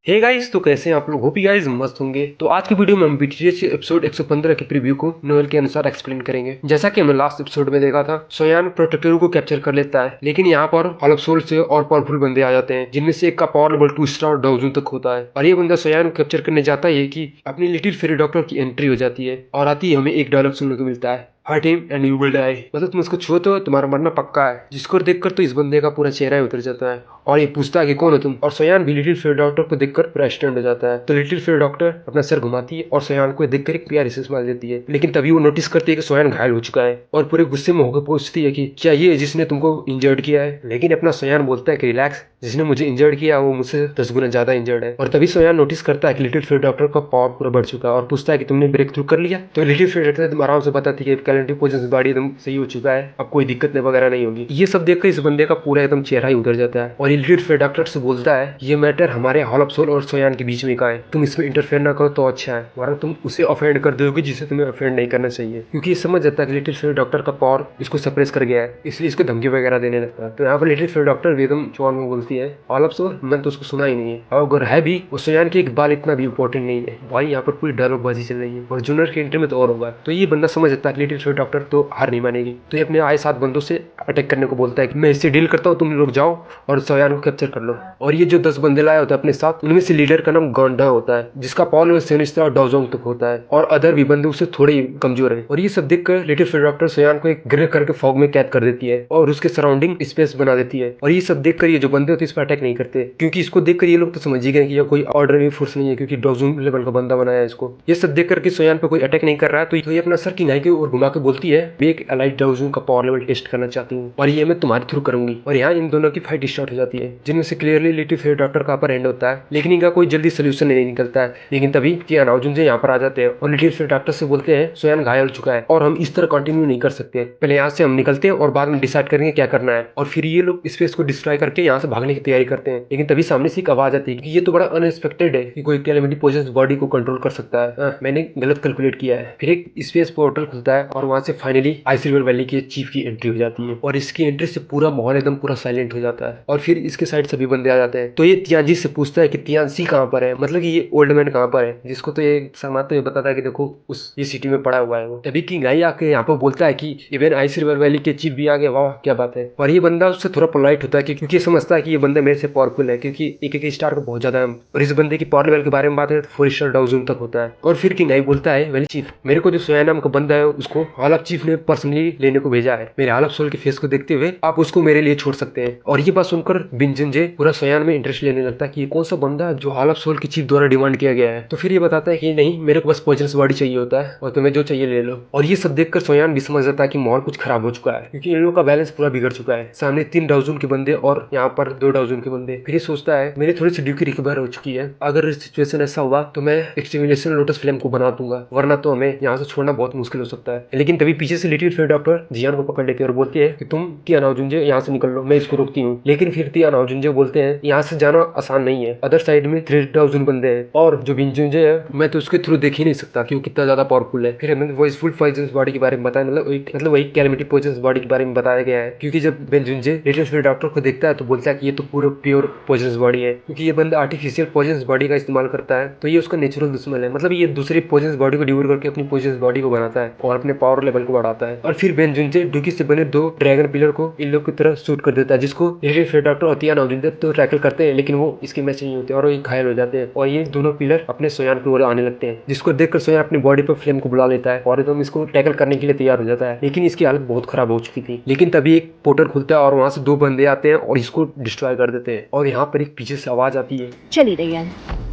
Hey guys, तो कैसे हैं आप लोग? होप गाइस मस्त होंगे। तो आज की वीडियो में हम बीटीएस एपिसोड 115 के प्रीव्यू को नोवेल के अनुसार एक्सप्लेन करेंगे। जैसा कि हमने लास्ट एपिसोड में देखा था, सोयान प्रोटेक्टर को कैप्चर कर लेता है, लेकिन यहाँ पर हॉल ऑफ सोल से और पावरफुल बंदे आ जाते हैं, जिनमें से एक का पावर लेवल 2 स्टार डाउजन तक होता है। और ये बंदा सोयान को कैप्चर करने जाता है कि अपनी लिटिल फेरी डॉक्टर की एंट्री हो जाती है और आती है हमें एक डायलॉग सुनने को मिलता है, hurt him and you will die. मतलब तुम उसको छुओ तो तुम्हारा मरना पक्का है। जिसको देखकर तो इस बंदे का पूरा चेहरा ही उतर जाता है और ये पूछता है कि कौन हो तुम। और सोयान भी लिटिल फेयर डॉक्टर को देखकर पूरा स्टैंड हो जाता है। तो लिटिल फेयर डॉक्टर अपना सर घुमाती है और सोयान को देखकर एक प्यारी से स्माइल देती है, लेकिन तभी वो नोटिस करती है कि सोयान घायल हो चुका है और पूरे गुस्से में होकर पूछती है कि क्या ये जिसने तुमको इंजर्ड किया है? लेकिन अपना सोयान बोलता है कि रिलैक्स, जिसने मुझे इंजर्ड किया वो मुझसे 10 गुना ज्यादा इंजर्ड है। और तभी सोयान नोटिस करता है कि लिटिल फेयर डॉक्टर का पावर पूरा बढ़ चुका है और पूछता है कि तुमने ब्रेक थ्रू कर लिया? तो लिटिल फेयर डॉक्टर तुम आराम से बताती है कि कैलेंडर पोजीशन बॉडी एकदम सही हो चुका है, अब कोई दिक्कत वगैरह नहीं होगी। ये सब देखकर इस बंदे का पूरा एकदम चेहरा ही उतर जाता है और ये लिटिल फेयर डॉक्टर से बोलता है ये मैटर हमारे हॉल ऑफ सोल और सोयान के बीच में का है, तुम इसमें इंटरफेयर ना करो तो अच्छा है, वरना तुम उसे ऑफेंड कर दोगे जिसे तुम्हें ऑफेंड नहीं करना चाहिए। क्योंकि ये समझ जाता है कि लिटिल फेयर डॉक्टर का पावर इसको सप्रेस कर गया है, इसलिए इसको धमकी वगैरह देने लगता है। तो यहाँ पर लिटिल फेयर डॉक्टर भी एकदम चौन में बोलती है हॉल ऑफ सोल मैंने तो उसको सुना ही नहीं है, और अगर है भी वो सोयान की एक बाल इतना भी इंपॉर्टेंट नहीं है। भाई यहाँ पर पूरी डायलॉग बाजी चल रही है और जूनियर के एंट्री में तो और होगा। तो ये बंदा समझ जाता है कि लिटिल फेयर डॉक्टर तो हार नहीं मानेगी, तो ये अपने आए 7 बंदों से अटैक करने को बोलता है कि मैं इससे डील करता हूँ, तुम लोग जाओ और सोयान को कैप्चर कर लो। और ये जो 10 बंदे लाया होता है अपने साथ, उनमें से लीडर का नाम गोंडा होता है, जिसका पावर लेवल 7 स्टार डाउजोंग तक होता है, और अदर भी बंदे उससे थोड़े ही कमजोर है। और ये सब देखकर लिटिल फेयर डॉक्टर सोयान को एक ग्रे करके फॉग में कैद कर देती है और उसके सराउंडिंग स्पेस बना देती है। और ये सब देखकर ये जो बंदे होते हैं इस पर अटैक नहीं करते, क्योंकि इसको देखकर ये लोग तो समझ ही गए कि ये कोई ऑर्डनरी फोर्स नहीं है, क्योंकि डाउजोंग लेवल का बंदा बनाया है इसको। ये सब देखकर कि सोयान पे कोई अटैक नहीं कर रहा है, तो ये अपना सर की नाई की ओर घुमा के बोलती है मैं एक एलाइट डाउजोंग का पावर लेवल टेस्ट करना चाहती हूँ और ये मैं तुम्हारे थ्रू करूंगी। और यहाँ इन दोनों की फाइट स्टार्ट हो जाती है, जिनमें से क्लियरली लिटिल फेयर डॉक्टर का अपर एंड होता है, लेकिन इनका कोई जल्दी सोल्यूशन नहीं निकलता है। लेकिन तभी टियान नाओजुन यहाँ पर आ जाते हैं और लिटिल फेयर डॉक्टर से बोलते हैं सोयान घायल हो चुका है और हम इस तरह कंटिन्यू नहीं कर सकते, पहले यहाँ से हम निकलते हैं और बाद में डिसाइड करेंगे क्या करना है। और फिर ये लोग स्पेस को डिस्ट्रॉय करके यहाँ से भागने की तैयारी करते हैं, लेकिन तभी सामने से एक आवाज आती है कि ये तो बड़ा अनएक्सपेक्टेड है कि कोई कैलेमिटी पोजेस बॉडी को कंट्रोल कर सकता है, मैंने गलत कैलकुलेट किया है। फिर एक स्पेस पोर्टल खुलता है और वहां से फाइनली आइस रिवर वैली के चीफ की एंट्री हो जाती है और इसकी एंट्री से पूरा माहौल एकदम पूरा साइलेंट हो जाता है और फिर इसके साइड सभी बंदे आ जाते हैं। तो ये तियानजी से पूछता है कि तियानसी कहाँ पर है, मतलब कि ये ओल्ड मैन कहाँ पर है, जिसको तो ये सामान तो ये बताता है कि देखो उस ये सिटी में पड़ा हुआ है वो। तभी किंग आई आके यहाँ पर बोलता है कि इवन आइस रिवर वैली के चीफ भी आ गए, वाह क्या बात है। और ये बंदा उससे थोड़ा पोलाइट होता है क्योंकि ये समझता है कि ये बंदा मेरे से पावरफुल है, क्योंकि एक स्टार को बहुत ज्यादा है और इस बंदे की पावर लेवल के बारे में बात है तो 4 स्टार डाउजन तक होता है। और फिर किंग आई बोलता है वैली चीफ, मेरे को जो सोया नाम का बंदा है उसको हॉल ऑफ चीफ ने पर्सनली लेने को भेजा है, मेरे हॉल ऑफ सोल के फेस को देखते हुए आप उसको मेरे लिए छोड़ सकते हैं। और ये बात सुनकर बिनजिनजे पूरा सोयान में इंटरेस्ट लेने लगता है कि ये कौन सा बंदा है जो हॉल ऑफ सोल के चीफ द्वारा डिमांड किया गया है। तो फिर ये बताता है कि नहीं, मेरे को बस पॉइजनस बॉडी चाहिए होता है और तुम्हें जो चाहिए ले लो। और ये सब देखकर सोयान भी समझ जाता है कि माहौल कुछ खराब हो चुका है, क्योंकि इन लोगों का बैलेंस पूरा बिगड़ चुका है। सामने 3 डाउजन के बंदे और यहाँ पर 2 डाउजन के बंदे। फिर ये सोचता है मेरी थोड़ी सी ड्यूटी रिकवर हो चुकी है, अगर सिचुएशन ऐसा हुआ तो मैं एक्सटिम्युलेशन लोटस फ्लेम को बना दूंगा, वरना तो हमें यहाँ से छोड़ना बहुत मुश्किल हो सकता है। लेकिन तभी पीछे से लिटिल फेयर डॉक्टर जियान को पकड़ लेती है और बोलती है कि तुम टिया नाओजुंजे यहाँ से निकल लो, मैं इसको रोकती हूँ। लेकिन फिर टिया नाओजुंजे बोलते हैं यहाँ से जाना आसान नहीं है, अदर साइड में 3 डाउजन बंदे हैं और जो बिनजुंजे है मैं तो उसके थ्रू देख ही नहीं सकता कि वो कितना ज्यादा पावरफुल है। फिर हमें वो फुल पॉइजनस बॉडी के बारे में बताया, मतलब वही कैलेमिटी पॉइजनस बॉडी के बारे में बताया गया है। क्योंकि जब बिनजुंजे लिटिल फेयर डॉक्टर को देखता है तो बोलता है कि ये तो पूरा प्योर पॉइजनस बॉडी है, क्योंकि ये बंदा आर्टिफिशियल पॉइजनस बॉडी का इस्तेमाल करता है, तो ये उसका नेचुरल दुश्मन है। मतलब ये दूसरी पॉइजनस बॉडी को डिवोर करके अपनी पॉइजनस बॉडी को बनाता है और अपने पावर लेवल को बढ़ाता है। और फिर बेनजुंजे डुकी से बने 2 ड्रैगन पिलर को इन लोग की तरह शूट कर देता है, जिसको लिटिल फेयर डॉक्टर और टिया नाओजुंजे तो टैकल करते हैं, लेकिन वो इसके मैच नहीं होते और वो घायल हो जाते हैं। और ये दोनों पिलर अपने सोयान की ओर आने लगते हैं, जिसको देखकर सोयान अपनी बॉडी पर फ्लेम को बुला लेता है और एकदम इसको टैकल करने के लिए तैयार हो जाता है। लेकिन इसकी हालत बहुत खराब हो चुकी थी। लेकिन तभी एक पोर्टल खुलता है और वहां से 2 बंदे आते हैं और इसको डिस्ट्रॉय कर देते हैं। और यहाँ पर एक पीछे से आवाज आती है 这里的人，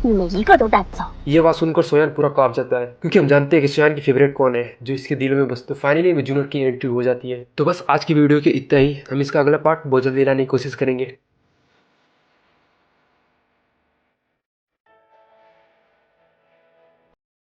你们一个都带不走。 ये बात सुनकर सोयान पूरा कांप जाता है, क्योंकि हम जानते हैं कि सोयान की फेवरेट कौन है जो इसके दिल में बस। तो फाइनली में जूनियर की एंट्री हो जाती है। तो बस आज की वीडियो के इतना ही, हम इसका अगला पार्ट बहुत जल्दी लाने की कोशिश करेंगे।